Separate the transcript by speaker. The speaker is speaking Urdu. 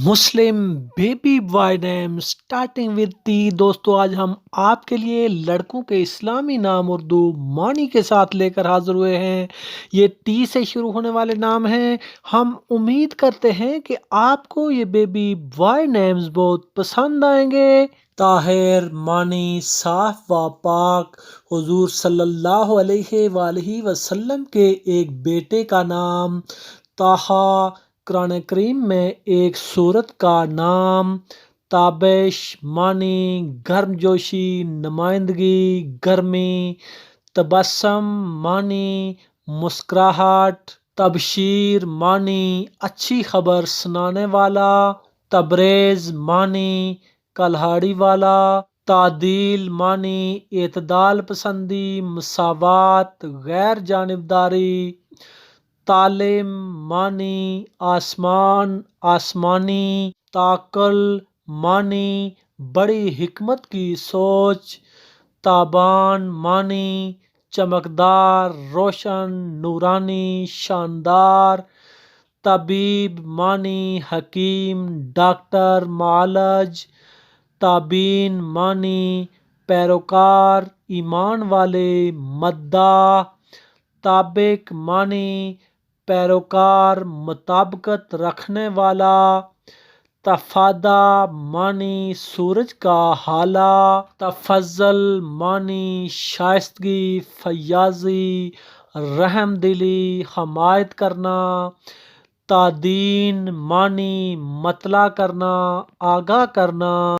Speaker 1: Muslim baby boy name starting with T. دوستو آج ہم آپ کے لیے لڑکوں کے اسلامی نام اردو معنی کے ساتھ لے کر حاضر ہوئے ہیں۔ یہ ٹی سے شروع ہونے والے نام ہیں۔ ہم امید کرتے ہیں کہ آپ کو یہ بیبی بوائے نیمز بہت پسند آئیں گے۔ طاہر معنی صاف و پاک، حضور صلی اللہ علیہ وآلہ وسلم کے ایک بیٹے کا نام۔ طٰہٰ قرآن کریم میں ایک سورت کا نام۔ تابش معنی گرم جوشی، نمائندگی، گرمی۔ تبسم معنی مسکراہٹ۔ تبشیر معنی اچھی خبر سنانے والا۔ تبریز معنی کلہاڑی والا۔ تعدیل معنی اعتدال پسندی، مساوات، غیر جانبداری۔ تعلیم معنی آسمان، آسمانی۔ تعقل معنی بڑی حکمت کی سوچ۔ تابان معنی چمکدار، روشن، نورانی، شاندار۔ طبیب معنی حکیم، ڈاکٹر، معالج۔ تابین معنی پیروکار، ایمان والے، مداح۔ طابق معنی پیروکار، مطابقت رکھنے والا۔ تفادی معنی سورج کا ہالہ۔ تفضل معنی شائستگی، فیاضی، رحم دلی، حمایت کرنا۔ تادین معنی مطلع کرنا، آگاہ کرنا۔